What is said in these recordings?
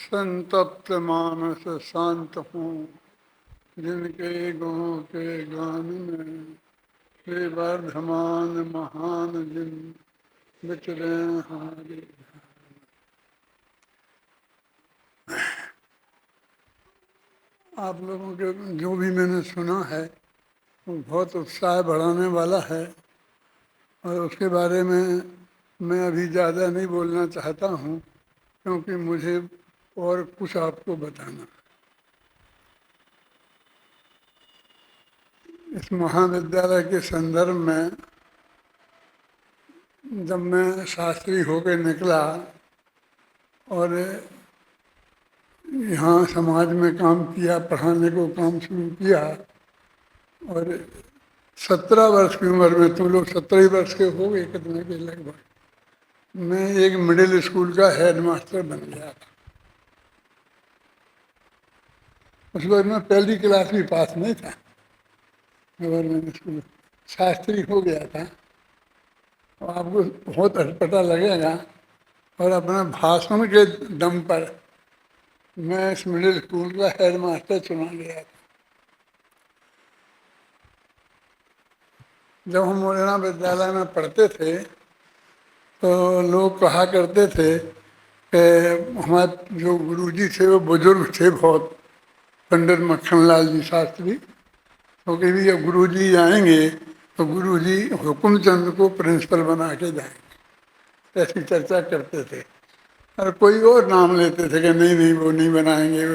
संतप्त मानस शांत हूँ, जिनके गुणों के गान में वे वर्धमान महान जिन विचरे हमारे। आप लोगों के जो भी मैंने सुना है वो बहुत उत्साह बढ़ाने वाला है, और उसके बारे में मैं अभी ज़्यादा नहीं बोलना चाहता हूँ, क्योंकि मुझे और कुछ आपको बताना। इस महाविद्यालय के संदर्भ में जब मैं शास्त्री होकर निकला और यहाँ समाज में काम किया, पढ़ाने को काम शुरू किया, और 17 वर्ष की उम्र में, तुम लोग 17 वर्ष के हो गए कितने के लगभग, मैं एक मिडिल स्कूल का हेड मास्टर बन गया था। उस वक्त मैं पहली क्लास भी पास नहीं था, गवर्नमेंट स्कूल, शास्त्री हो गया था। और आपको बहुत अटपटा लगेगा, और अपने भाषण के दम पर मैं इस मिडिल स्कूल का हेड मास्टर चुना गया था। जब हम मुरैना विद्यालय में पढ़ते थे तो लोग कहा करते थे कि हमारे जो गुरुजी थे वो बुजुर्ग थे बहुत, पंडित मक्खनलाल जी शास्त्री, तो कि भी जब गुरुजी आएंगे तो गुरुजी हुकुमचंद को प्रिंसिपल बना के जाएंगे, ऐसी चर्चा करते थे। और कोई और नाम लेते थे कि नहीं नहीं वो नहीं बनाएंगे,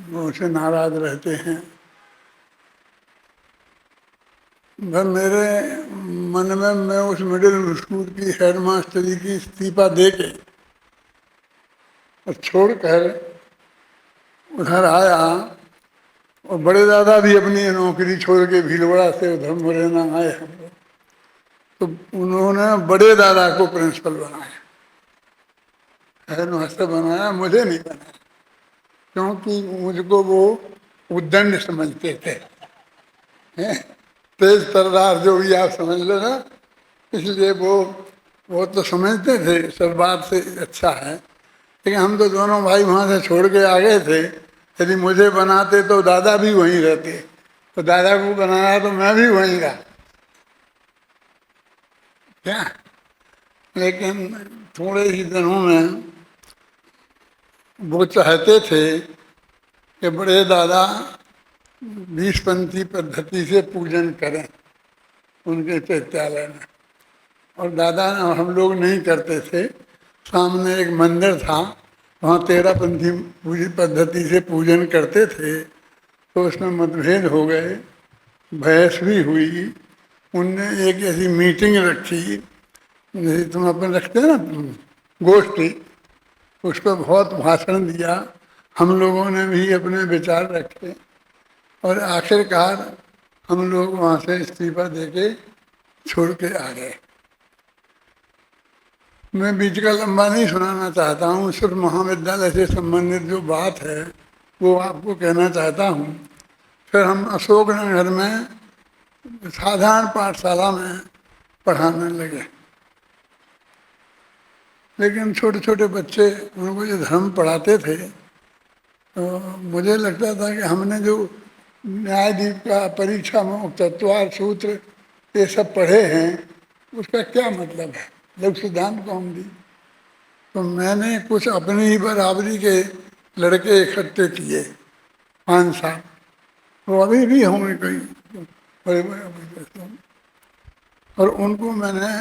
वो उनसे नाराज रहते हैं। भाई मेरे मन में, मैं उस मिडिल स्कूल की हेड मास्टरी की इस्तीफा दे के और छोड़कर उधर आया, और बड़े दादा भी अपनी नौकरी छोड़ के भीलवाड़ा से उधर मुरैना आए हम लोग, तो उन्होंने बड़े दादा को प्रिंसिपल बनाया, हेड मास्टर बनाया, मुझे नहीं बनाया, क्योंकि मुझको वो उद्दंड समझते थे, तेज तर्रार जो भी आप समझ लो ना, इसलिए वो तो समझते थे सब बात से अच्छा है। लेकिन हम तो दोनों भाई वहाँ से छोड़ के आ गए थे, यदि मुझे बनाते तो दादा भी वहीं रहते, तो दादा को बनाया तो मैं भी वहीं रहा क्या। लेकिन थोड़े ही दिनों में वो चाहते थे कि बड़े दादा 20पंथी पद्धति से पूजन करें उनके चैत्यालय में, और दादा हम लोग नहीं करते थे। सामने एक मंदिर था, वहाँ 13पंथी पूजी पद्धति से पूजन करते थे, तो उसमें मतभेद हो गए, बहस भी हुई। उनने एक ऐसी मीटिंग रखी, जैसे तुम अपन रखते हैं ना गोष्ठी, उस पर बहुत भाषण दिया, हम लोगों ने भी अपने विचार रखे, और आखिरकार हम लोग वहाँ से इस्तीफा देके छोड़ के आ गए। मैं बीच का लंबा नहीं सुनाना चाहता हूँ, सिर्फ महाविद्यालय से संबंधित जो बात है वो आपको कहना चाहता हूँ। फिर हम अशोक नगर में साधारण पाठशाला में पढ़ाने लगे, लेकिन छोटे छोटे बच्चे, उनको जो धर्म पढ़ाते थे, तो मुझे लगता था कि हमने जो न्यायदीप का, परीक्षा में तत्वार सूत्र ये सब पढ़े हैं, उसका क्या मतलब है, लघु सिद्धांत कौमुदी। तो मैंने कुछ अपनी ही बराबरी के लड़के इकट्ठे किए 5 साल, वो अभी भी होंगे कई बड़े बड़े, और उनको मैंने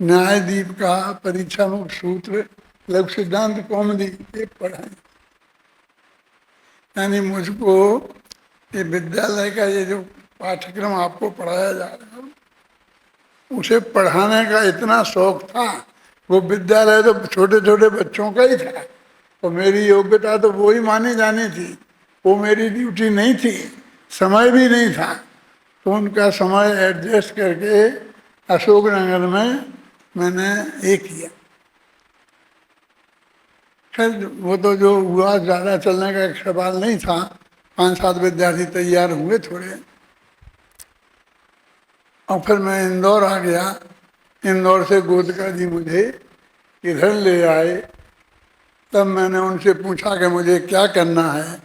न्यायदीप का, परीक्षा मुक्त सूत्र, लघु सिद्धांत कौमुदी ये पढ़ाए। यानी मुझको ये विद्यालय का ये जो पाठ्यक्रम आपको पढ़ाया जा रहा है, उसे पढ़ाने का इतना शौक था। वो विद्यालय तो छोटे छोटे बच्चों का ही था, और मेरी योग्यता तो वो ही मानी जानी थी, वो मेरी ड्यूटी नहीं थी, समय भी नहीं था, तो उनका समय एडजस्ट करके अशोकनगर में मैंने ये किया। खैर वो तो जो हुआ, ज़्यादा चलने का एक सवाल नहीं था, 5-7 विद्यार्थी तैयार हुए थोड़े, और फिर मैं इंदौर आ गया। इंदौर से गोदका जी मुझे इधर ले आए, तब मैंने उनसे पूछा कि मुझे क्या करना है,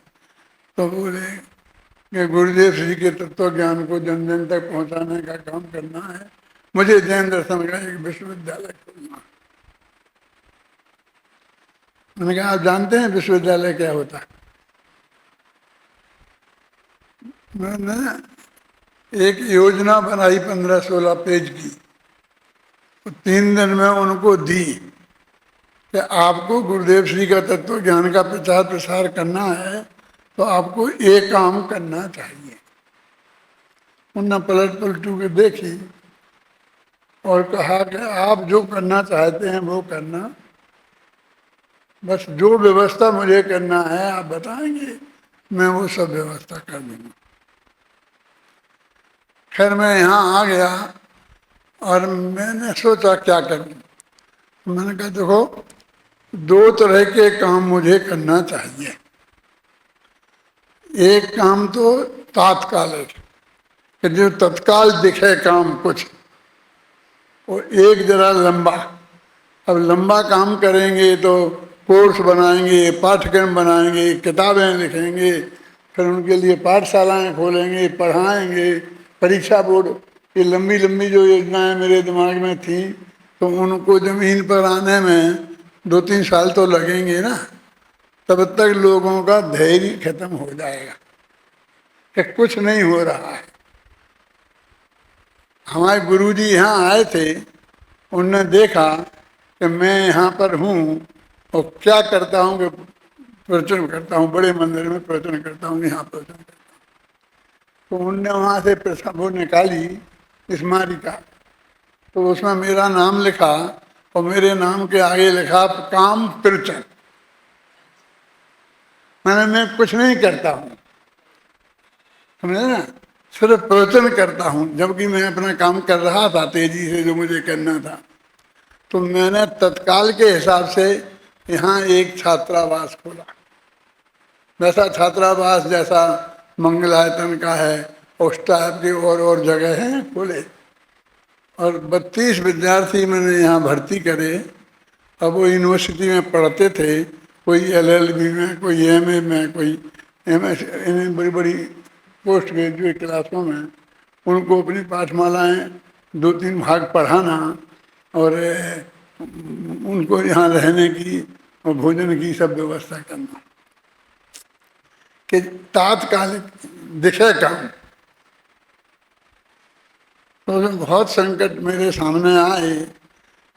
तो बोले कि गुरुदेव श्री के तत्व ज्ञान को जन जन तक पहुंचाने का काम करना है, मुझे जैन दर्शन का एक विश्वविद्यालय खोलना है। मैंने कहा आप जानते हैं विश्वविद्यालय क्या होता है? मैंने एक योजना बनाई 15-16 पेज की, तो 3 दिन में उनको दी कि आपको गुरुदेव श्री का तत्व ज्ञान का प्रचार प्रसार करना है तो आपको एक काम करना चाहिए। उन्होंने पलट पलटू के देखी और कहा कि आप जो करना चाहते हैं वो करना, बस जो व्यवस्था मुझे करना है आप बताएंगे, मैं वो सब व्यवस्था कर दूंगा। खैर मैं यहाँ आ गया और मैंने सोचा क्या करूं। मैंने कहा देखो 2 तरह के काम मुझे करना चाहिए। एक काम तो तात्कालिक, कि जो तत्काल दिखे काम कुछ, और एक जरा लंबा। अब लंबा काम करेंगे तो कोर्स बनाएंगे, पाठ्यक्रम बनाएंगे, किताबें लिखेंगे, फिर उनके लिए पाठशालाएं खोलेंगे, पढ़ाएंगे, परीक्षा बोर्ड, ये लंबी लंबी जो योजनाएं मेरे दिमाग में थी, तो उनको जमीन पर आने में 2-3 साल तो लगेंगे ना। तब तक लोगों का धैर्य खत्म हो जाएगा कि कुछ नहीं हो रहा है। हमारे गुरुजी यहाँ आए थे, उनने देखा कि मैं यहाँ पर हूँ और क्या करता हूँ कि प्रवचन करता हूँ, बड़े मंदिर में प्रवचन करता हूँ, यहाँ प्रवचन करता हूँ। तो उनने वहाँ से वो निकाली स्मारिका, तो उसमें मेरा नाम लिखा और मेरे नाम के आगे लिखा काम प्रवचन। मैं कुछ नहीं करता हूँ, समझे ना, सिर्फ प्रवचन करता हूँ, जबकि मैं अपना काम कर रहा था तेजी से जो मुझे करना था। तो मैंने तत्काल के हिसाब से यहाँ एक छात्रावास खोला, वैसा छात्रावास जैसा मंगलायतन का है उस टाइप के और जगह हैं खोले, और 32 विद्यार्थी मैंने यहाँ भर्ती करे। अब वो यूनिवर्सिटी में पढ़ते थे, कोई LLB में, कोई MA में, कोई MS, बड़ी बड़ी पोस्ट ग्रेजुएट क्लासों में। उनको अपनी पाठमालाएँ 2-3 भाग पढ़ाना और उनको यहाँ रहने की और भोजन की सब व्यवस्था करना, कि तात्कालिक दिखे काम। तो बहुत संकट मेरे सामने आए,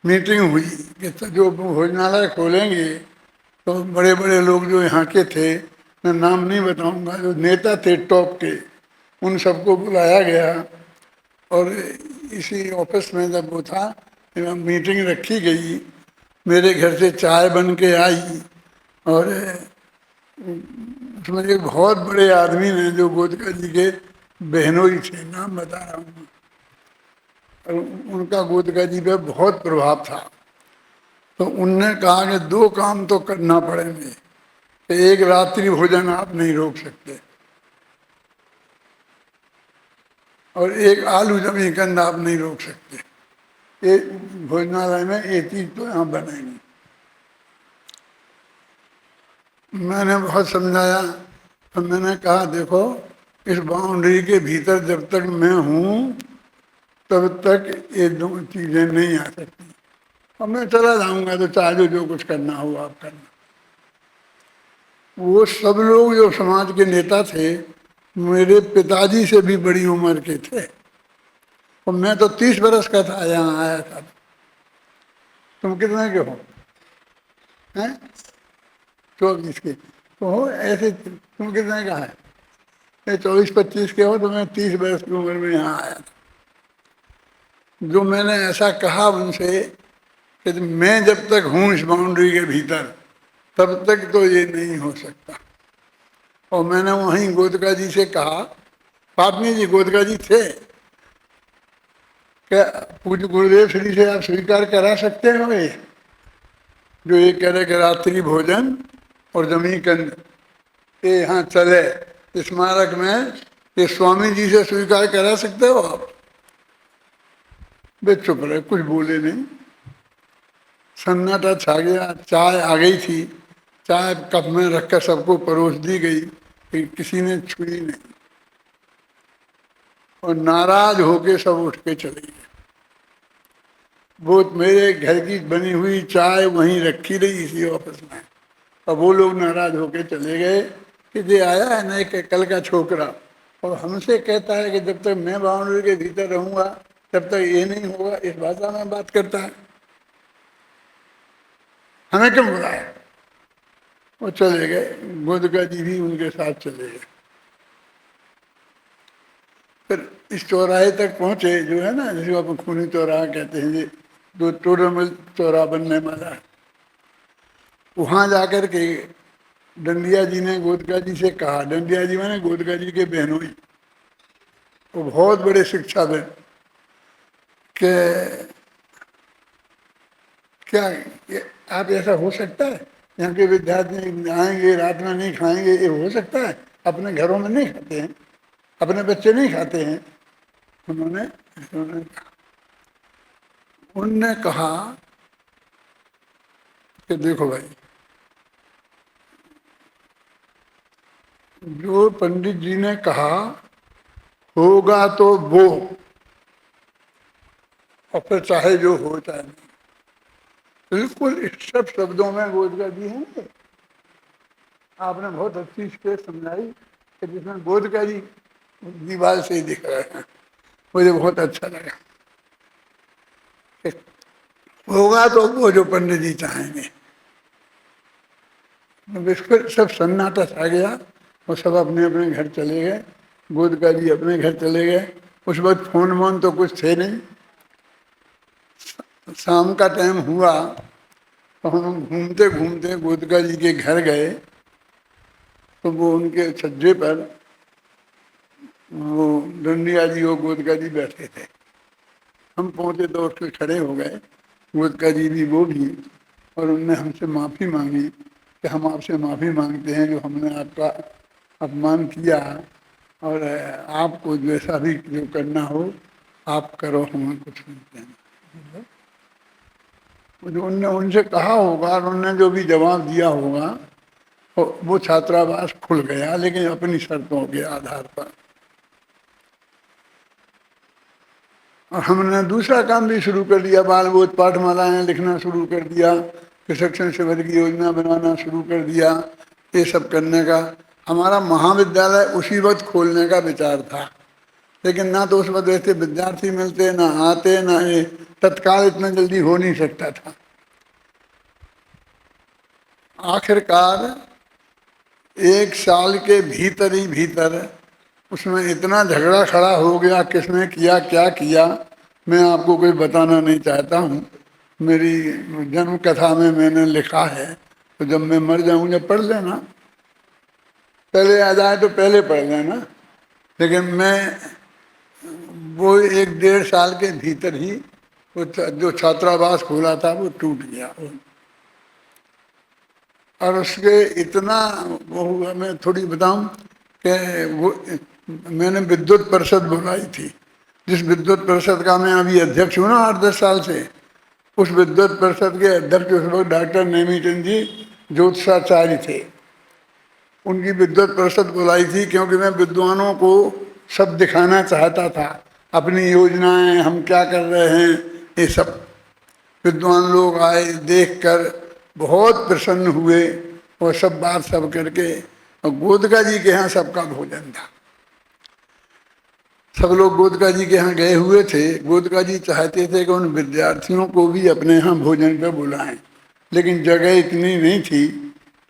मीटिंग हुई कि जो भोजनालय खोलेंगे तो बड़े बड़े लोग जो यहाँ के थे, मैं नाम नहीं बताऊंगा, जो नेता थे टॉप के, उन सबको बुलाया गया। और इसी ऑफिस में जब वो था, मीटिंग रखी गई, मेरे घर से चाय बन के आई और उसमें एक बहुत बड़े आदमी ने जो गोदका जी के बहनोई थे, नाम बता रहा हूँ, और उनका गोदका जी पे बहुत प्रभाव था। तो उनने कहा कि 2 काम तो करना पड़ेंगे, कि एक रात्रि भोजन आप नहीं रोक सकते और एक आलू जमी कंद आप नहीं रोक सकते। ये भोजनालय में ये चीज तो यहाँ बनेगी। मैंने बहुत समझाया, तो मैंने कहा देखो इस बाउंड्री के भीतर जब तक मैं हूँ तब तक ये 2 चीजें नहीं आ सकती, और मैं चला जाऊंगा तो चाहे जो कुछ करना हो आप करना। वो सब लोग जो समाज के नेता थे मेरे पिताजी से भी बड़ी उम्र के थे, और मैं तो 30 बरस का था यहाँ आया था। तुम कितने के हो? हैं 24 के तो हो, ऐसे तुम कितने का है? 24-25 के हो, तो मैं 30 बरस की उम्र में यहाँ आया था। जो मैंने ऐसा कहा उनसे कि मैं जब तक हूँ इस बाउंड्री के भीतर तब तक तो ये नहीं हो सकता। और मैंने वहीं गोदका जी से कहा, पाटनी जी गोदका जी थे, क्या पूज्य गुरुदेव श्री से आप स्वीकार करा सकते हो ये जो ये कह रहे कि रात्रि भोजन और जमी कंद ये यहाँ चले स्मारक में, ये स्वामी जी से स्वीकार करा सकते हो आप? वे चुप रहे, कुछ बोले नहीं। सन्नाटा छा गया, चाय आ गई थी, चाय कप में रखकर सबको परोस दी गई, किसी ने छुई नहीं, और नाराज होके सब उठ के चले गए। वो मेरे घर की बनी हुई चाय वहीं रखी रही इसी ऑफिस में, और वो लोग नाराज होके चले गए कि ये आया है ना एक कल का छोकरा, और हमसे कहता है कि जब तक मैं बाउंड्री के भीतर रहूंगा तब तक ये नहीं होगा, इस भाषा में बात करता है, हमें क्यों बुलाया। वो चले गए, गोदका जी भी उनके साथ चले गए। फिर इस चौराहे तक पहुंचे जो है ना, जिसको अपन खूनी चौराहा कहते हैं, ये जो टोरमल चौराहा बनने वाला है, वहां जाकर के डंडिया जी ने गोदका जी से कहा, डंडिया जी मैंने गोदका जी के बहनोई, वो बहुत बड़े शिक्षाविद, के क्या आप ऐसा हो सकता है, यहाँ के विद्यार्थी आएंगे रात में नहीं खाएंगे, ये हो सकता है, अपने घरों में नहीं खाते हैं, अपने बच्चे नहीं खाते हैं। उनने कहा कि देखो भाई, जो पंडित जी ने कहा होगा तो वो, और फिर चाहे जो हो चाहे नहीं, बिल्कुल इस सब शब्दों में गोदका जी हैं। आपने बहुत अच्छी स्टेज समझाई कि जिसमें गोदका जी दीवार से ही दिख रहे हैं, मुझे बहुत अच्छा लगा। होगा तो वो जो पंडित जी चाहेंगे। फिर सब सन्नाटा छा गया, वो सब अपने अपने घर चले गए, गोदका जी अपने घर चले गए। उस वक्त फोन वोन तो कुछ थे नहीं। शाम का टाइम हुआ तो हम घूमते घूमते गोदका जी के घर गए, तो वो उनके छज्जे पर वो डंडिया जी और गोदका जी बैठे थे। हम पहुंचे तो उसके खड़े हो गए, गोदका जी भी वो भी, और उनने हमसे माफ़ी मांगी कि हम आपसे माफ़ी मांगते हैं जो हमने आपका अपमान किया, और आपको जैसा भी जो करना हो आप करो, हमें कुछ नहीं कहना। जो उनने उनसे कहा होगा और उनने जो भी जवाब दिया होगा, वो छात्रावास खुल गया, लेकिन अपनी शर्तों के आधार पर। और हमने दूसरा काम भी शुरू कर दिया, बाल बोध पाठमालाएं लिखना शुरू कर दिया, प्रशिक्षण शिविर की योजना बनाना शुरू कर दिया। ये सब करने का हमारा महाविद्यालय उसी वक्त खोलने का विचार था, लेकिन ना तो उस वक्त ऐसे विद्यार्थी मिलते, ना आते, ना ये तत्काल इतना जल्दी हो नहीं सकता था। आखिरकार 1 साल के भीतर ही भीतर उसमें इतना झगड़ा खड़ा हो गया, किसने किया क्या किया मैं आपको कोई बताना नहीं चाहता हूँ। मेरी जन्म कथा में मैंने लिखा है, तो जब मैं मर जाऊँ जब पढ़ लेना, पहले आ जाए तो पहले पढ़ लेना। लेकिन मैं वो 1-1.5 साल के भीतर ही वो जो छात्रावास खोला था वो टूट गया। और उसके इतना वो हुआ, मैं थोड़ी बताऊं कि वो मैंने विद्युत परिषद बुलाई थी, जिस विद्युत परिषद का मैं अभी अध्यक्ष हूँ ना 8-10 साल से, उस विद्युत परिषद के अध्यक्ष उस वक्त डॉक्टर नेमीचंद जी ज्योतिषाचार्य थे। उनकी विद्युत परिषद बुलाई थी क्योंकि मैं विद्वानों को सब दिखाना चाहता था, अपनी योजनाएं हम क्या कर रहे हैं, ये सब। विद्वान लोग आए, देखकर बहुत प्रसन्न हुए, और सब बात सब करके, और गोदका जी के यहाँ सबका भोजन था। सब लोग गोदका जी के यहाँ गए हुए थे। गोदका जी चाहते थे कि उन विद्यार्थियों को भी अपने यहाँ भोजन पर बुलाएं, लेकिन जगह इतनी नहीं थी,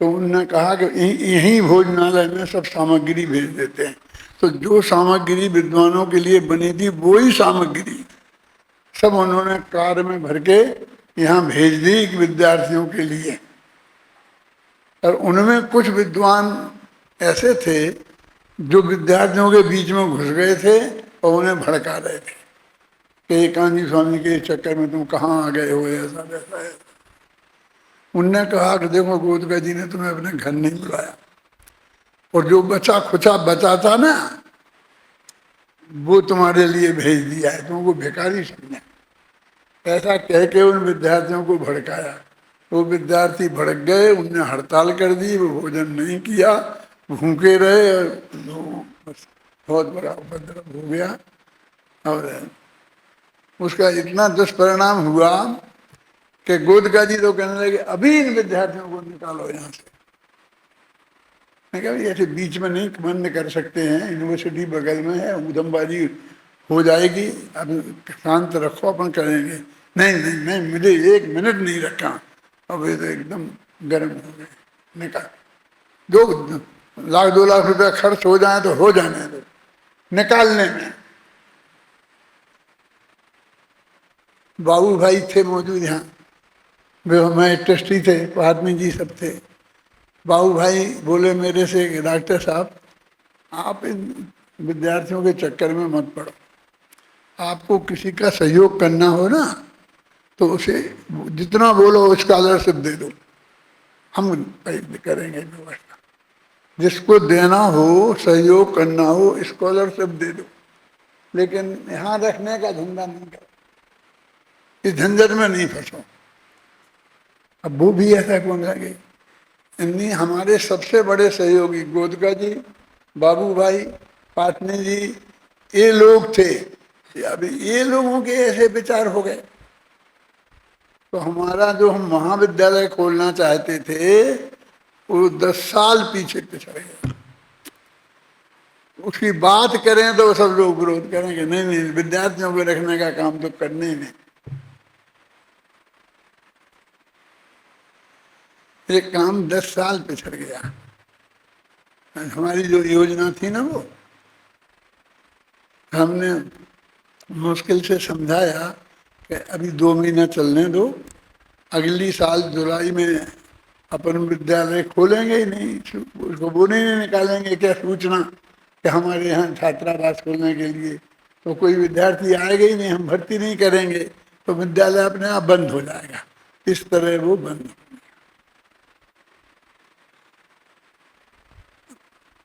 तो उन्होंने कहा कि यहीं भोजनालय में सब सामग्री भेज देते हैं। तो जो सामग्री विद्वानों के लिए बनी थी वही सामग्री सब उन्होंने कार में भर के यहाँ भेज दी विद्यार्थियों के लिए। और उनमें कुछ विद्वान ऐसे थे जो विद्यार्थियों के बीच में घुस गए थे और उन्हें भड़का रहे थे कि कांजी स्वामी के चक्कर में तुम कहाँ आ गए हो, ऐसा वैसा है। उनने कहा कि देखो गोदका जी ने तुम्हें अपने घर नहीं बुलाया, और जो बचा खुचा बचा था ना वो तुम्हारे लिए भेज दिया है, तुमको भिखारी समझा। ऐसा कह के उन विद्यार्थियों को भड़काया। वो विद्यार्थी भड़क गए, उनने हड़ताल कर दी, वो भोजन नहीं किया, भूखे रहे और बस बहुत बड़ा उपद्रव हो गया। और उसका इतना दुष्परिणाम हुआ कि गोदका जी तो कहने लगे अभी इन विद्यार्थियों को निकालो यहाँ से। मैं कहा ऐसे बीच में नहीं बंद कर सकते हैं, यूनिवर्सिटी बगल में है, उधमबाजी हो जाएगी, अब शांत रखो, अपन करेंगे। नहीं नहीं नहीं, मुझे 1 मिनट नहीं रखा। अब ये तो एकदम गर्म हो गए। मैं कहा 2 लाख रुपया खर्च हो जाए तो हो जाने दो, निकालने में। बाबू भाई थे मौजूद यहाँ, वे हमारे ट्रस्टी थे, आदमी जी सब थे। बाबू भाई बोले मेरे से कि डॉक्टर साहब आप इन विद्यार्थियों के चक्कर में मत पड़ो, आपको किसी का सहयोग करना हो ना तो उसे जितना बोलो स्कॉलरशिप दे दो, हम करेंगे व्यवस्था। जिसको देना हो, सहयोग करना हो, स्कॉलरशिप दे दो, लेकिन यहाँ रखने का धंधा नहीं करो, इस झंझट में नहीं फंसो। अब वो भी ऐसा कौन लगे। इन्हीं हमारे सबसे बड़े सहयोगी गोदका जी, बाबू भाई, पाटनी जी, ये लोग थे। अभी ये लोगों के ऐसे विचार हो गए तो हमारा जो हम महाविद्यालय खोलना चाहते थे वो 10 साल पीछे पिछड़ गया। उसकी बात करें तो सब लोग विरोध करेंगे, नहीं नहीं विद्यार्थियों को रखने का काम तो करने ही नहीं। ये काम 10 साल पिछड़ गया। हमारी जो योजना थी ना, वो हमने मुश्किल से समझाया कि अभी 2 महीना चलने दो, अगली साल जुलाई में अपन विद्यालय खोलेंगे ही नहीं, उसको वो नहीं निकालेंगे क्या सूचना कि हमारे यहाँ छात्रावास खोलने के लिए, तो कोई विद्यार्थी आएगा ही नहीं, हम भर्ती नहीं करेंगे, तो विद्यालय अपने आप बंद हो जाएगा। इस तरह वो बंद।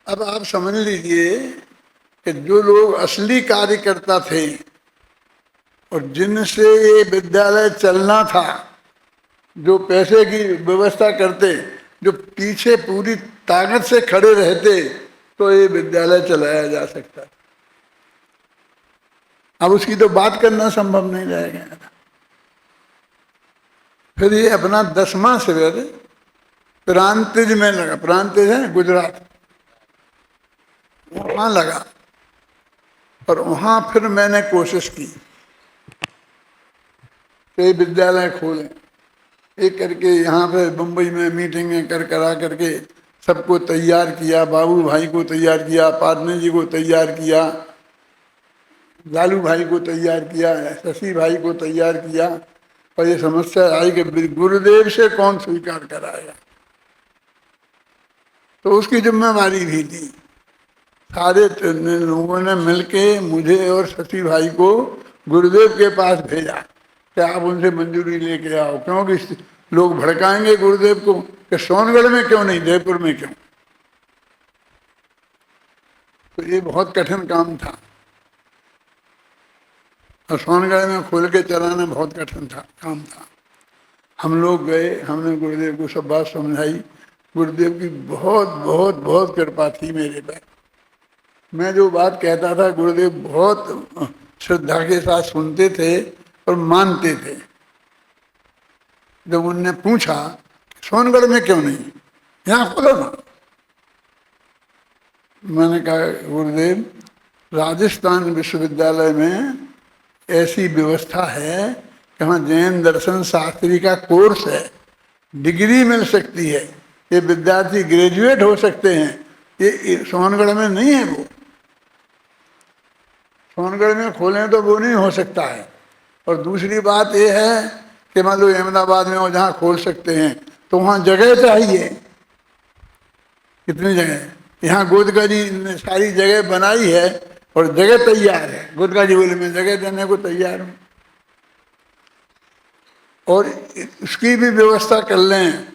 अब आप समझ लीजिए कि जो लोग असली कार्यकर्ता थे और जिनसे ये विद्यालय चलना था, जो पैसे की व्यवस्था करते, जो पीछे पूरी ताकत से खड़े रहते, तो ये विद्यालय चलाया जा सकता। अब उसकी तो बात करना संभव नहीं रहेगा। फिर ये अपना 10वां शिविर प्रांतिज में लगा, प्रांतिज है गुजरात, वहां लगा। और वहां फिर मैंने कोशिश की कि विद्यालय खोलें, एक करके यहाँ पे बम्बई में मीटिंगें करा करके सबको तैयार किया, बाबू भाई को तैयार किया, पादनी जी को तैयार किया, लालू भाई को तैयार किया, शशि भाई को तैयार किया। और ये समस्या आई कि गुरुदेव से कौन स्वीकार कराएगा, तो उसकी जिम्मेवारी भी थी। सारे लोगों ने मिलके मुझे और शशि भाई को गुरुदेव के पास भेजा कि आप उनसे मंजूरी लेके आओ, क्योंकि लोग भड़काएंगे गुरुदेव को कि सोनगढ़ में क्यों नहीं, जयपुर में क्यों। तो ये बहुत कठिन काम था और सोनगढ़ में खोल के चलाना बहुत कठिन काम था। हम लोग गए, हमने गुरुदेव को सब बात समझाई। गुरुदेव की बहुत बहुत बहुत कृपा थी मेरे पर। मैं जो बात कहता था गुरुदेव बहुत श्रद्धा के साथ सुनते थे और मानते थे। जब उनने पूछा सोनगढ़ में क्यों नहीं, यहाँ खोलो ना, मैंने कहा गुरुदेव राजस्थान विश्वविद्यालय में ऐसी व्यवस्था है कि वहाँ जैन दर्शन शास्त्री का कोर्स है, डिग्री मिल सकती है, ये विद्यार्थी ग्रेजुएट हो सकते हैं, ये सोनगढ़ में नहीं है। वो सोनगढ़ में खोलें तो वो नहीं हो सकता है। और दूसरी बात ये है कि मान लो अहमदाबाद में वो जहाँ खोल सकते हैं तो वहाँ जगह चाहिए। कितनी जगह, यहाँ गोदका जी ने सारी जगह बनाई है और जगह तैयार है। गोदका जी बोले मैं जगह देने को तैयार हूँ, और उसकी भी व्यवस्था कर लें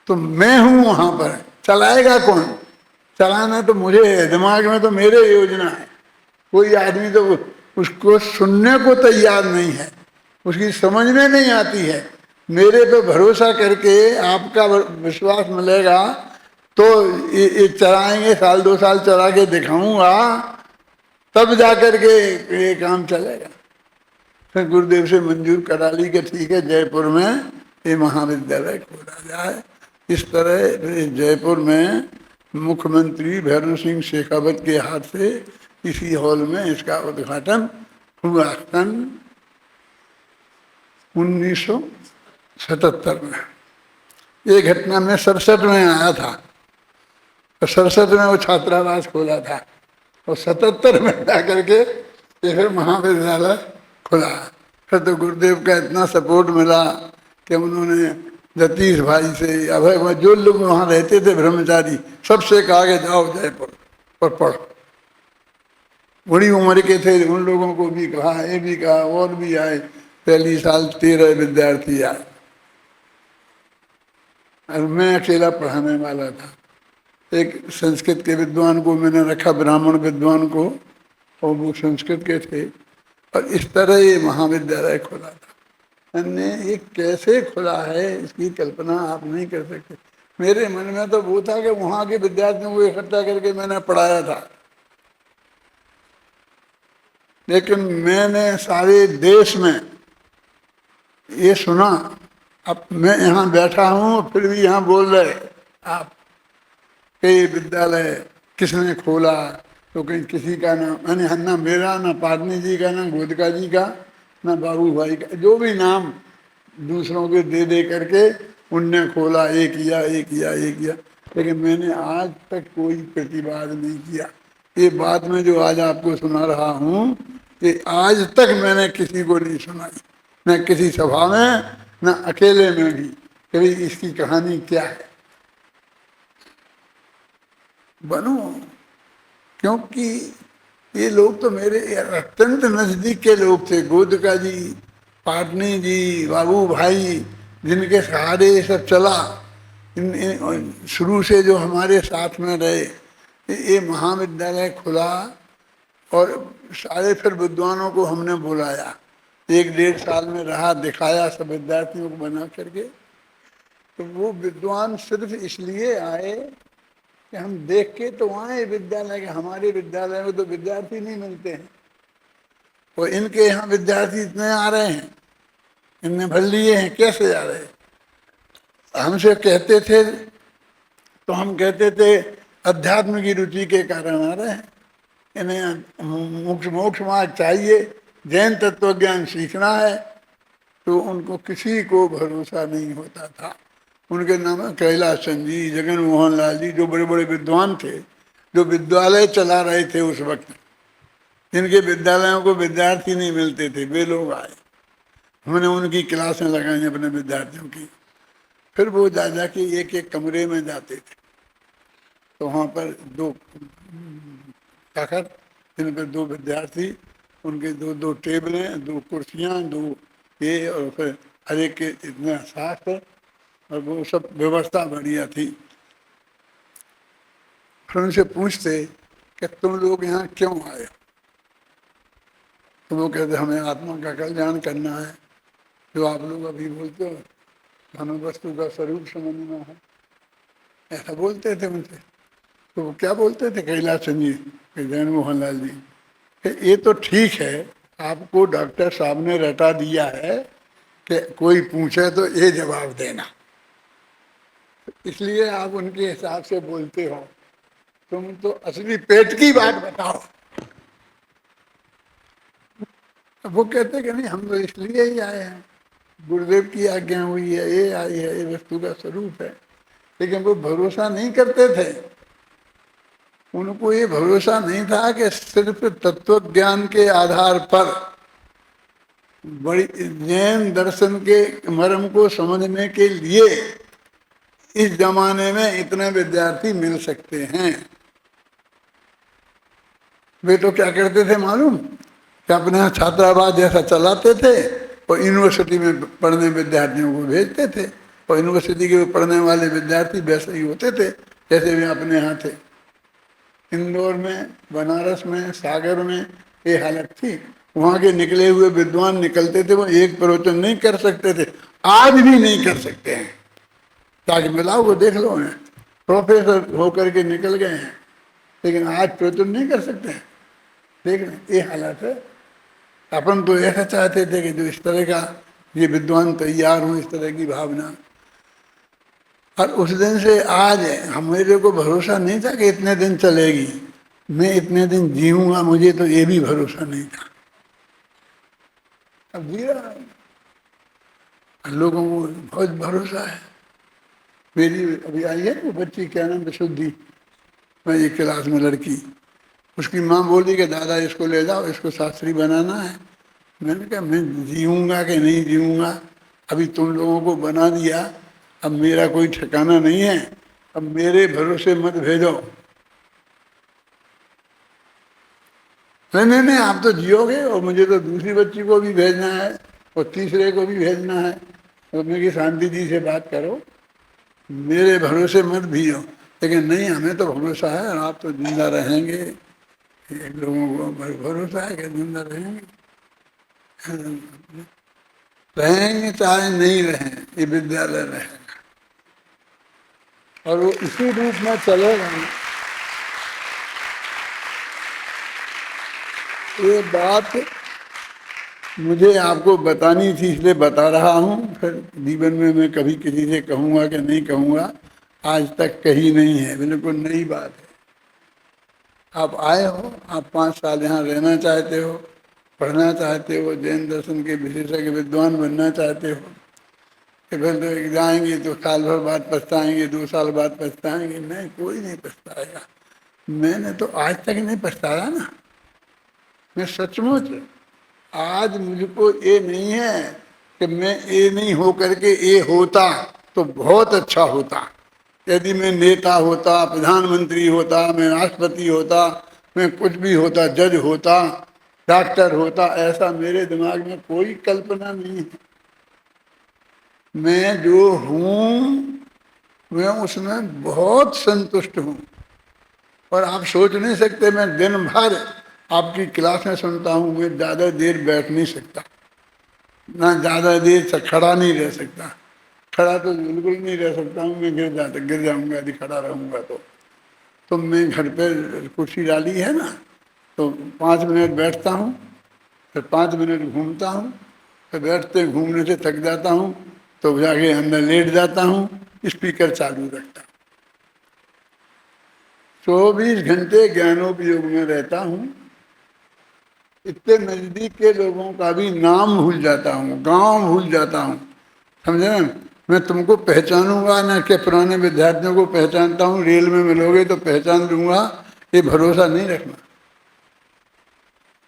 तो मैं हूँ वहाँ पर। चलाएगा कौन, चलाना तो मुझे है, दिमाग में तो मेरे योजना है। कोई आदमी तो उसको सुनने को तैयार नहीं है, उसकी समझ में नहीं आती है। मेरे पे भरोसा करके आपका विश्वास मिलेगा तो ये चलाएंगे, साल 2 साल चला के दिखाऊंगा, तब जाकर के ये काम चलेगा। फिर गुरुदेव से मंजूर करा ली कि ठीक है, जयपुर में ये महाविद्यालय खोला जाए। इस तरह जयपुर में मुख्यमंत्री भैरव सिंह शेखावत के हाथ से इसी हॉल में इसका उद्घाटन हुआ सन 1977 में। ये घटना में 67 में आया था, और 67 में वो छात्रावास खोला था, और 77 में जाकर के ये फिर महाविद्यालय खुला। फिर तो गुरुदेव का इतना सपोर्ट मिला कि उन्होंने जतीश भाई से, अभय, जो लोग वहाँ रहते थे ब्रह्मचारी, सबसे कहा कि जाओ जयपुर और पढ़ो। बड़ी उम्र के थे उन लोगों को भी कहा, ये भी कहा, और भी आए। पहली साल 13 विद्यार्थी आए, और मैं अकेला पढ़ाने वाला था। एक संस्कृत के विद्वान को मैंने रखा, ब्राह्मण विद्वान को, और वो संस्कृत के थे। और इस तरह ये महाविद्यालय खुला था। ये कैसे खुला है इसकी कल्पना आप नहीं कर सकते। मेरे मन में तो वो था कि वहाँ के विद्यार्थियों को इकट्ठा करके मैंने पढ़ाया था, लेकिन मैंने सारे देश में ये सुना। अब मैं यहाँ बैठा हूँ, फिर भी यहाँ बोल रहे आप कि विद्यालय किसने खोला, तो कहीं किसी का नाम, यानी ना मेरा, ना पाटनी जी का, ना गोदका जी का, ना बाबू भाई का, जो भी नाम दूसरों के दे करके उनने खोला, ये किया, ये किया, ये किया। लेकिन मैंने आज तक कोई प्रतिवाद नहीं किया। ये बात मैं जो आज आपको सुना रहा हूँ, ये आज तक मैंने किसी को नहीं सुनाई, न किसी सभा में, न अकेले में भी, कि भाई इसकी कहानी क्या है। बनो, क्योंकि ये लोग तो मेरे अत्यंत नजदीक के लोग थे। गोदका जी, पाटनी जी, बाबू भाई, जिनके सहारे ये सब चला, शुरू से जो हमारे साथ में रहे। ये महाविद्यालय खुला और सारे फिर विद्वानों को हमने बुलाया, 1-1.5 साल में रहा, दिखाया सब विद्यार्थियों को बना करके। तो वो विद्वान सिर्फ इसलिए आए कि हम देख के तो आए विद्यालय के, हमारे विद्यालय में तो विद्यार्थी नहीं मिलते हैं, और इनके यहाँ विद्यार्थी इतने आ रहे हैं, इनने भर लिए हैं, कैसे आ रहे हैं। हमसे कहते थे तो हम कहते थे अध्यात्म की रुचि के कारण आ रहे हैं, इन्हें मोक्ष मार्ग चाहिए, जैन तत्व ज्ञान सीखना है। तो उनको किसी को भरोसा नहीं होता था। उनके नाम कैलाश चंद जी, जगन मोहन लाल जी, जो बड़े बड़े विद्वान थे, जो विद्यालय चला रहे थे उस वक्त, जिनके विद्यालयों को विद्यार्थी नहीं मिलते थे, वे लोग आए। हमने उनकी क्लासें लगाई अपने विद्यार्थियों की। फिर वो जा के एक कमरे में जाते थे, तो वहाँ पर 2 ताकत, जिन पर 2 विद्यार्थी, उनके 2-2 टेबलें, 2 कुर्सियाँ, 2 ये, और फिर हर एक के इतना शास्त्र, और वो सब व्यवस्था बढ़िया थी। फिर उनसे पूछते कि तुम लोग यहाँ क्यों आए, तो वो कहते हमें आत्मा का कल्याण करना है। जो आप लोग अभी बोलते हो, हमें वस्तु का स्वरूप समझना है, ऐसा बोलते थे उनसे। तो वो क्या बोलते थे कैलाश चंद जी, जैन मोहन लाल जी, कि ये तो ठीक है, आपको डॉक्टर साहब ने रटा दिया है कि कोई पूछे तो ये जवाब देना, इसलिए आप उनके हिसाब से बोलते हो। तुम तो असली पेट की बात बताओ। वो कहते कि नहीं, हम तो इसलिए ही आए हैं, गुरुदेव की आज्ञा हुई है, ये आई है, ये वस्तु का स्वरूप है। लेकिन वो भरोसा नहीं करते थे। उनको ये भरोसा नहीं था कि सिर्फ तत्व ज्ञान के आधार पर बड़ी जैन दर्शन के मर्म को समझने के लिए इस जमाने में इतने विद्यार्थी मिल सकते हैं। वे तो क्या करते थे मालूम, कि अपने यहाँ छात्रावास जैसा चलाते थे और यूनिवर्सिटी में पढ़ने विद्यार्थियों को भेजते थे, और यूनिवर्सिटी के पढ़ने वाले विद्यार्थी वैसे ही होते थे जैसे वे अपने यहाँ थे। इंदौर में, बनारस में, सागर में ये हालत थी। वहाँ के निकले हुए विद्वान निकलते थे, वो एक प्रवचन नहीं कर सकते थे, आज भी नहीं कर सकते हैं। ताकि मिलाओ वो देख लो हैं, प्रोफेसर होकर के निकल गए हैं, लेकिन आज प्रचुर नहीं कर सकते हैं। देख लें ये हालत है। अपन तो ऐसा चाहते थे कि जो इस तरह का ये विद्वान तैयार हो, इस तरह की भावना। और उस दिन से आज हम, मेरे को भरोसा नहीं था कि इतने दिन चलेगी, मैं इतने दिन जीऊंगा, मुझे तो ये भी भरोसा नहीं था। अब जी रहा हूं। लोगों को बहुत भरोसा है। मेरी अभी आई है वो बच्ची, क्या नाम, विशुद्धि, मैं एक क्लास में लड़की, उसकी माँ बोली कि दादा इसको ले जाओ, इसको शास्त्री बनाना है। मैंने कहा मैं जीऊँगा कि नहीं जीऊँगा, अभी तुम लोगों को बना दिया, अब मेरा कोई ठिकाना नहीं है, अब मेरे भरोसे मत भेजो। नहीं नहीं, आप तो जियोगे और मुझे तो दूसरी बच्ची को भी भेजना है और तीसरे को भी भेजना है। तो मैं कि शांति जी से बात करो, मेरे भरोसे मत भेजो। लेकिन नहीं, हमें तो भरोसा है और आप तो जिंदा रहेंगे, लोगों को भरोसा है कि जिंदा रहेंगे। रहेंगे चाहे नहीं रहें, ये विद्यालय रहेगा और वो इसी रूप में चलेगा। ये बात मुझे आपको बतानी थी, इसलिए बता रहा हूँ। फिर जीवन में मैं कभी किसी से कहूँगा कि नहीं कहूँगा, आज तक कही नहीं है, बिल्कुल नई बात है। आप आए हो, आप 5 साल यहाँ रहना चाहते हो, पढ़ना चाहते हो, जैन दर्शन के विशेषज्ञ विद्वान बनना चाहते हो, कि फिर तो जाएंगे तो साल भर बाद पछताएंगे, 2 साल बाद पछताएंगे। नहीं, कोई नहीं पछताएगा। मैंने तो आज तक नहीं पछताया ना। मैं सचमुच, आज मुझको ये नहीं है कि मैं ये नहीं हो करके ये होता तो बहुत अच्छा होता। यदि मैं नेता होता, प्रधानमंत्री होता, मैं राष्ट्रपति होता, मैं कुछ भी होता, जज होता, डॉक्टर होता, ऐसा मेरे दिमाग में कोई कल्पना नहीं है। मैं जो हूँ मैं उसमें बहुत संतुष्ट हूँ। और आप सोच नहीं सकते, मैं दिन भर आपकी क्लास में सुनता हूँ, मैं ज़्यादा देर बैठ नहीं सकता, ना ज़्यादा देर से खड़ा नहीं रह सकता। खड़ा तो बिल्कुल नहीं रह सकता हूँ, मैं गिर जाऊँगा यदि खड़ा रहूँगा तो मैं घर पे कुर्सी डाली है ना, तो 5 मिनट बैठता हूँ, फिर 5 मिनट घूमता हूँ, फिर बैठते घूमने से थक जाता हूँ तो जाके अंदर लेट जाता हूँ, स्पीकर चालू रखता हूँ। 24 घंटे ज्ञानोपयोग में रहता हूँ। इतने नजदीक के लोगों का भी नाम भूल जाता हूँ, गांव भूल जाता हूँ, समझे ना। मैं तुमको पहचानूंगा ना, कि पुराने विद्यार्थियों को पहचानता हूँ, रेल में मिलोगे तो पहचान लूंगा, ये भरोसा नहीं रखना।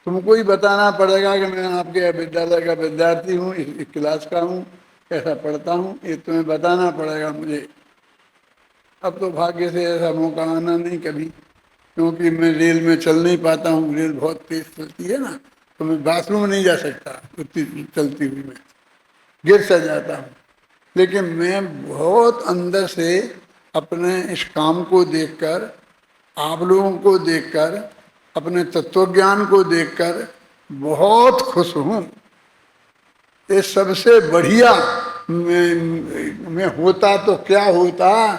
तुमको ही बताना पड़ेगा कि मैं आपके विद्यालय का विद्यार्थी हूँ, इस क्लास का हूँ, कैसा पढ़ता हूँ, ये तुम्हें बताना पड़ेगा मुझे। अब तो भाग्य से ऐसा मौका आना नहीं कभी, क्योंकि मैं रेल में चल नहीं पाता हूँ, रेल बहुत तेज चलती है ना, तो मैं बाथरूम नहीं जा सकता उतनी चलती हुई, मैं गिर सा जाता हूँ। लेकिन मैं बहुत अंदर से अपने इस काम को देखकर, आप लोगों को देखकर, अपने तत्वज्ञान को देखकर बहुत खुश हूँ। ये सबसे बढ़िया मैं होता तो क्या होता,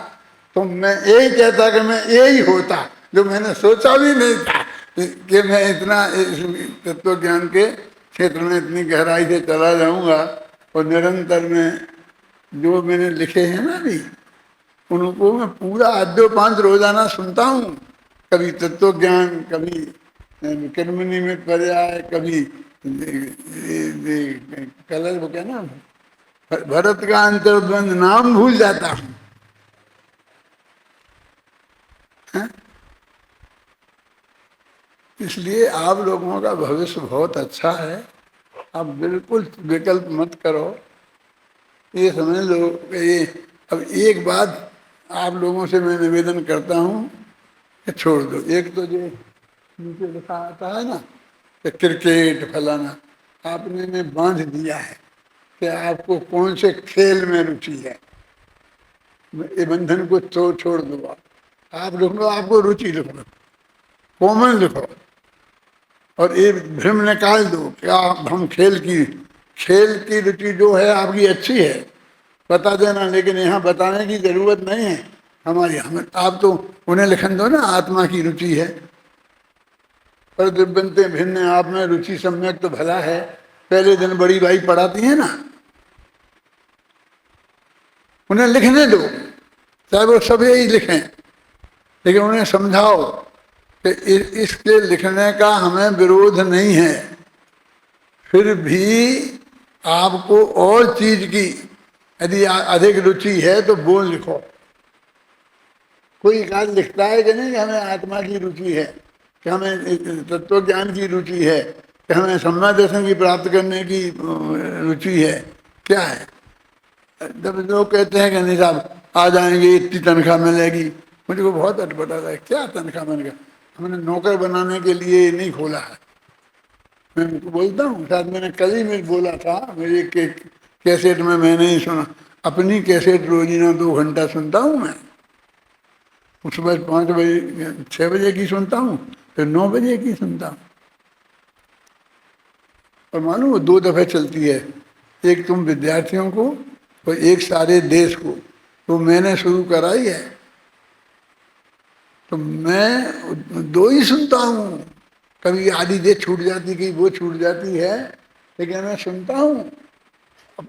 तो मैं यही कहता कि मैं यही होता, जो मैंने सोचा भी नहीं था कि मैं इतना तत्व ज्ञान के क्षेत्र में इतनी गहराई से चला जाऊंगा। और निरंतर में जो मैंने लिखे हैं ना अभी, उनको मैं पूरा आद्योपांत रोजाना सुनता हूँ। कभी तत्व ज्ञान, कभी कर्म निमित्त पर्याय, कभी कलर वो क्या ना, भरत का अंतर्द्वंद, नाम भूल जाता हूँ। इसलिए आप लोगों का भविष्य बहुत अच्छा है। आप बिल्कुल विकल्प मत करो, ये समझ लो। ये अब एक बात आप लोगों से मैं निवेदन करता हूँ कि छोड़ दो। एक तो जो नीचे लिखा आता है ना कि क्रिकेट फलाना, आपने ने बांध दिया है कि आपको कौन से खेल में रुचि है। ये बंधन को तो छोड़ दो। आप लिख लो, आपको रुचि लिख लो, कॉमन लिखो, और ये भ्रम निकाल दो क्या हम खेल की रुचि जो है आपकी अच्छी है, बता देना, लेकिन यहाँ बताने की जरूरत नहीं है हमारी। हमें आप तो उन्हें लिखन दो ना, आत्मा की रुचि है। पर दिव्यंते भिन्न आप में रुचि सम्यक तो भला है। पहले दिन बड़ी भाई पढ़ाती है ना, उन्हें लिखने दो, चाहे वो सब यही लिखें, लेकिन उन्हें समझाओ कि इसके लिखने का हमें विरोध नहीं है, फिर भी आपको और चीज की यदि अधिक रुचि है तो वो लिखो। कोई काज लिखता है कि नहीं कि हमें आत्मा की रुचि है, कि हमें तत्व ज्ञान की रुचि है, कि हमें सम्यक दर्शन की प्राप्त करने की रुचि है, क्या है? जब लोग कहते हैं कि नहीं साहब आ जाएंगे, इतनी तनख्वाह मिलेगी, मुझे को बहुत अटपटा था, क्या तनख्वाह मिलेगा? हमने नौकर बनाने के लिए नहीं खोला है। मैं उनको बोलता हूँ, शायद मैंने कल ही में बोला था मेरे कैसेट में, मैंने ही सुना। अपनी कैसेट रोजीना 2 घंटा सुनता हूँ मैं। सुबह 5 बजे 6 बजे की सुनता हूँ, फिर 9 बजे की सुनता हूँ। और मालूम वो 2 दफे चलती है, एक तुम विद्यार्थियों को और एक सारे देश को। तो मैंने शुरू कराई है, तो मैं 2 ही सुनता हूँ। कभी आधी देर छूट जाती, कहीं वो छूट जाती है, लेकिन मैं सुनता हूँ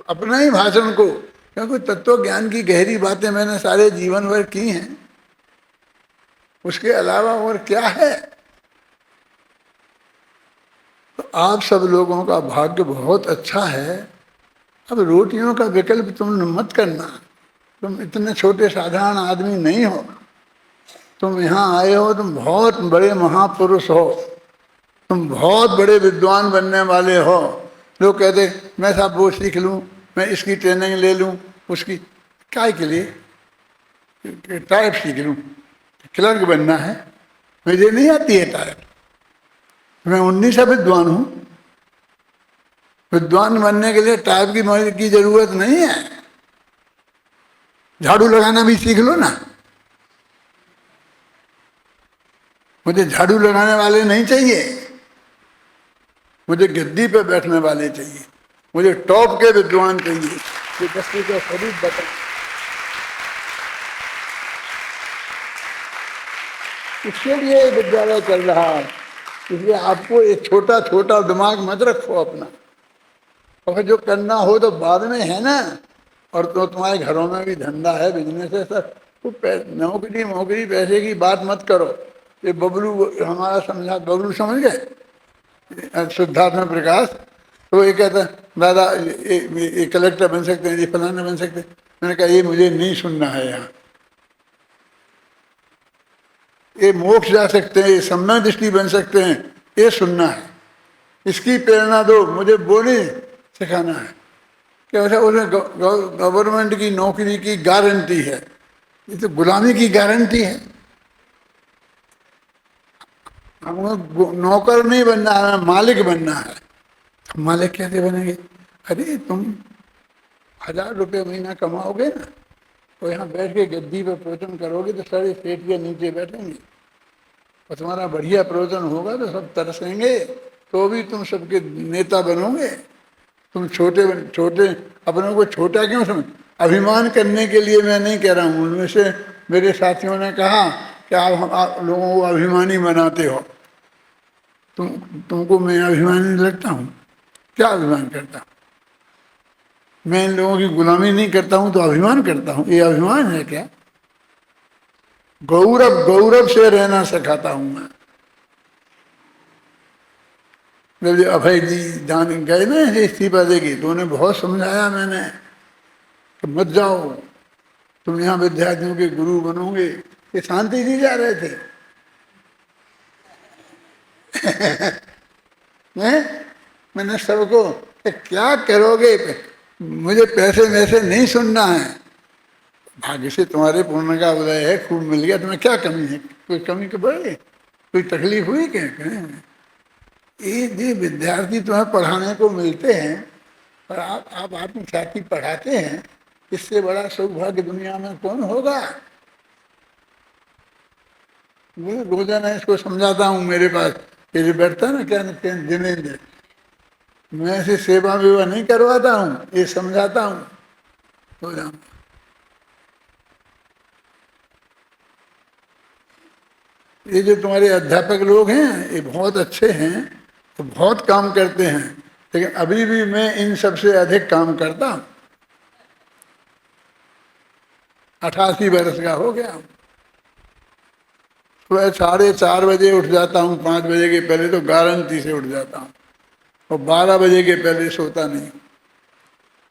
अपना ही भाषण को, क्योंकि तत्व ज्ञान की गहरी बातें मैंने सारे जीवन भर की हैं। उसके अलावा और क्या है? तो आप सब लोगों का भाग्य बहुत अच्छा है। अब रोटियों का विकल्प तुम मत करना। तुम इतने छोटे साधारण आदमी नहीं हो, तुम यहाँ आए हो, तुम बहुत बड़े महापुरुष हो, तुम बहुत बड़े विद्वान बनने वाले हो। लोग कहते मैं साहब वो सीख लूँ, मैं इसकी ट्रेनिंग ले लूँ, उसकी काय के लिए? टाइप सीख लूँ, क्लर्क बनना है, मुझे नहीं आती है टाइप। मैं 19 विद्वान हूँ। विद्वान बनने के लिए टाइप की जरूरत नहीं है। झाड़ू लगाना भी सीख लो ना। मुझे झाड़ू लगाने वाले नहीं चाहिए, मुझे गद्दी पे बैठने वाले चाहिए, मुझे टॉप के विद्वान चाहिए, ये दस्ती का स्वरूप बता। इसके लिए विद्यालय चल रहा है। इसलिए आपको एक छोटा छोटा दिमाग मत रखो अपना, और जो करना हो तो बाद में है ना। और तो तुम्हारे घरों में भी धंधा है, बिजनेस है सर, तो नौकरी नौकरी पैसे की बात मत करो। ये बबलू हमारा समझा, बबलू समझ गए, शुद्धात्मा प्रकाश, तो ये कहता दादा ये कलेक्टर बन सकते हैं, ये फलाना बन सकते हैं। मैंने कहा ये मुझे नहीं सुनना है, यहाँ ये मोक्ष जा सकते हैं, ये सम्यक दृष्टि बन सकते हैं, ये सुनना है। इसकी प्रेरणा दो, मुझे वो नहीं सिखाना है कि वैसे उसमें गवर्नमेंट की नौकरी की गारंटी है, ये तो गुलामी की गारंटी है। हमको नौकर नहीं बनना है, मालिक बनना है। मालिक कैसे बनेंगे? अरे तुम 1000 रुपये महीना कमाओगे ना, तो यहाँ बैठ के गद्दी पे प्रवचन करोगे तो सारे सेठ के नीचे बैठेंगे, और तुम्हारा बढ़िया प्रवचन होगा तो सब तरसेंगे, तो भी तुम सबके नेता बनोगे। तुम छोटे छोटे अपनों को छोटा क्यों समझ? अभिमान करने के लिए मैं नहीं कह रहा हूँ। उनमें से मेरे साथियों ने कहा कि आप लोगों को अभिमानी बनाते हो। तुमको मैं अभिमानी लगता हूँ? क्या अभिमान करता हूँ? मैं इन लोगों की गुलामी नहीं करता हूँ तो अभिमान करता हूँ? ये अभिमान है क्या? गौरव गौरव से रहना सिखाता हूँ मैं। जब अभय जी जान गए ना इस्तीफा देगी, तो उन्हें बहुत समझाया मैंने कि मत जाओ, तुम यहाँ विद्यार्थियों के गुरु बनोगे। ये शांति जी जा रहे थे मैंने सबको क्या करोगे, मुझे पैसे में से नहीं सुनना है। भाग्य से तुम्हारे पूर्ण का उदय है, खूब मिल गया, तुम्हें क्या कमी है? कोई कमी के बढ़े, कोई तकलीफ हुई क्या? ये विद्यार्थी तुम्हें पढ़ाने को मिलते हैं और आप अपनी छाती पढ़ाते हैं, इससे बड़ा सौभाग्य दुनिया में कौन होगा? मैं रोजाना इसको समझाता हूँ। मेरे पास ये जो बैठता है ना, क्या जिनेंद्र, मैं ऐसे सेवा वेवा नहीं करवाता हूँ, ये समझाता हूँ हो जाऊंगा। ये जो तुम्हारे अध्यापक लोग हैं ये बहुत अच्छे हैं, तो बहुत काम करते हैं, लेकिन अभी भी मैं इन सबसे अधिक काम करता हूँ। 88 वर्ष का हो गया हूँ। सुबह 4:30 बजे उठ जाता हूँ, 5 बजे के पहले तो गारंटी से उठ जाता हूँ, और 12 बजे के पहले सोता नहीं।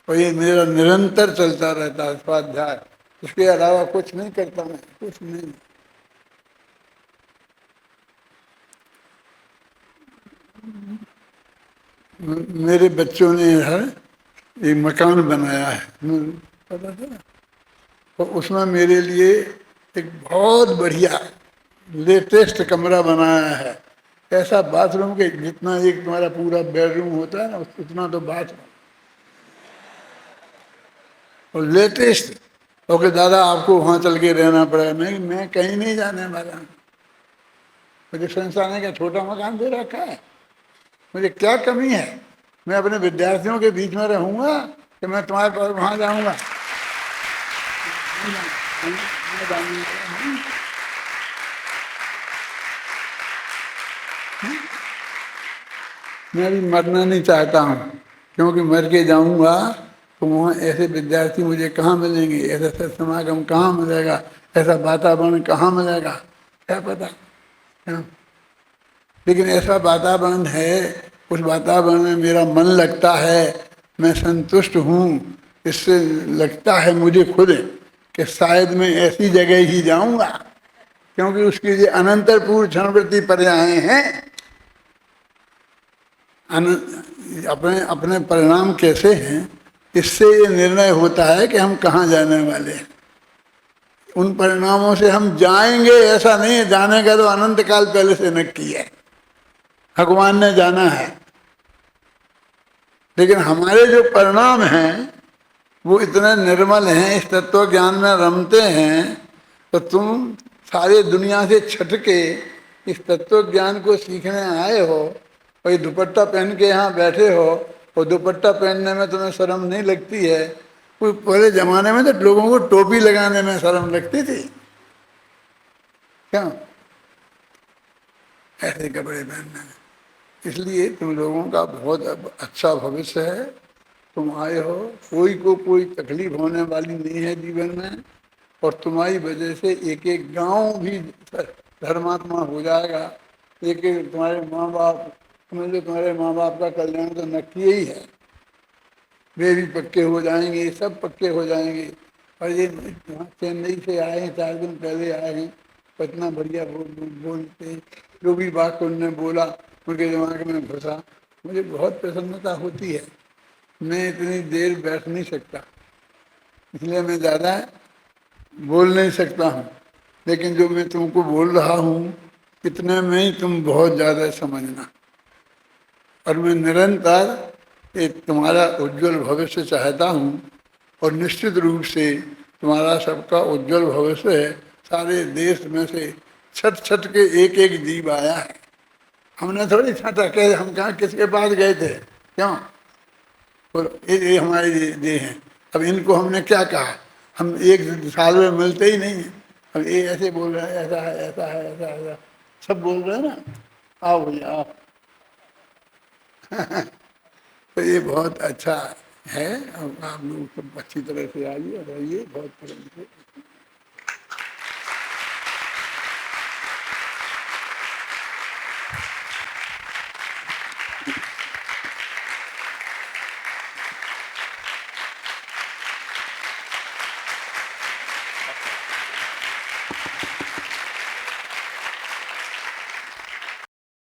और ये मेरा निरंतर चलता रहता है स्वाध्याय, उसके अलावा कुछ नहीं करता मैं, कुछ नहीं। मेरे बच्चों ने है एक मकान बनाया है, पता था, तो उसमें मेरे लिए एक बहुत बढ़िया लेटेस्ट कमरा बनाया है। ऐसा बाथरूम के जितना एक तुम्हारा पूरा बेडरूम होता है ना, उतना तो बाथरूम, और लेटेस्ट। ओके दादा आपको वहाँ चल के रहना पड़ेगा, मैं कहीं नहीं जाने वाला हूँ। मुझे संस्थान ने क्या छोटा मकान दे रखा है, मुझे क्या कमी है? मैं अपने विद्यार्थियों के बीच में रहूंगा कि मैं तुम्हारे पास वहाँ जाऊंगा? मैं अभी मरना नहीं चाहता हूँ, क्योंकि मर के जाऊंगा तो वहाँ ऐसे विद्यार्थी मुझे कहाँ मिलेंगे, ऐसा समागम कहाँ मिलेगा, ऐसा वातावरण कहाँ मिलेगा, क्या पता। हाँ। लेकिन ऐसा वातावरण है, उस वातावरण में मेरा मन लगता है, मैं संतुष्ट हूँ। इससे लगता है मुझे खुद कि शायद मैं ऐसी जगह ही जाऊंगा, क्योंकि उसकी जो अनंतर पूर्व क्षणवृत्ति पर्याय हैं, अपने अपने परिणाम कैसे हैं, इससे ये निर्णय होता है कि हम कहाँ जाने वाले हैं। उन परिणामों से हम जाएंगे ऐसा नहीं है, जाने का तो अनंत काल पहले से नक्की है, भगवान ने जाना है। लेकिन हमारे जो परिणाम हैं वो इतने निर्मल हैं, इस तत्व ज्ञान में रमते हैं, तो तुम सारे दुनिया से छट के इस तत्व ज्ञान को सीखने आए हो, और ये दुपट्टा पहन के यहाँ बैठे हो, और दुपट्टा पहनने में तुम्हें शर्म नहीं लगती है। कोई पहले जमाने में तो लोगों को टोपी लगाने में शर्म लगती थी, क्यों? ऐसे कपड़े पहनने में। इसलिए तुम लोगों का बहुत अच्छा भविष्य है, तुम आए हो, कोई को कोई तकलीफ होने वाली नहीं है जीवन में, और तुम्हारी वजह से एक एक गांव भी धर्मात्मा हो जाएगा। एक एक तुम्हारे माँ बाप, समझ लो तुम्हारे माँ बाप का कल्याण तो नक्की ही है, वे भी पक्के हो जाएंगे, सब पक्के हो जाएंगे। और ये चेन्नई से आए हैं, 4 दिन पहले आए हैं, तो इतना बढ़िया बोलते, जो भी बात उन्होंने बोला उनके दिमाग में घुसा, मुझे बहुत प्रसन्नता होती है। मैं इतनी देर बैठ नहीं सकता, इसलिए मैं ज़्यादा बोल नहीं सकता हूँ, लेकिन जो मैं तुमको बोल रहा हूँ इतने में ही तुम बहुत ज़्यादा समझना। और मैं निरंतर एक तुम्हारा उज्जवल भविष्य चाहता हूँ, और निश्चित रूप से तुम्हारा सबका उज्जवल भविष्य है। सारे देश में से छट छट के एक एक जीव आया है, हमने थोड़ी छटा के हम कहाँ किसके पास गए थे, क्यों? और ये हमारे ये हैं। अब इनको हमने क्या कहा, हम एक साल में मिलते ही नहीं हैं। अब ये ऐसे बोल रहे हैं, ऐसा है ऐसा है ऐसा है ऐसा, सब बोल रहे हैं ना, आओ भैया आओ। तो ये बहुत अच्छा है, अब आप लोग सब अच्छी तरह से आइए, रहिए बहुत प्रेम से।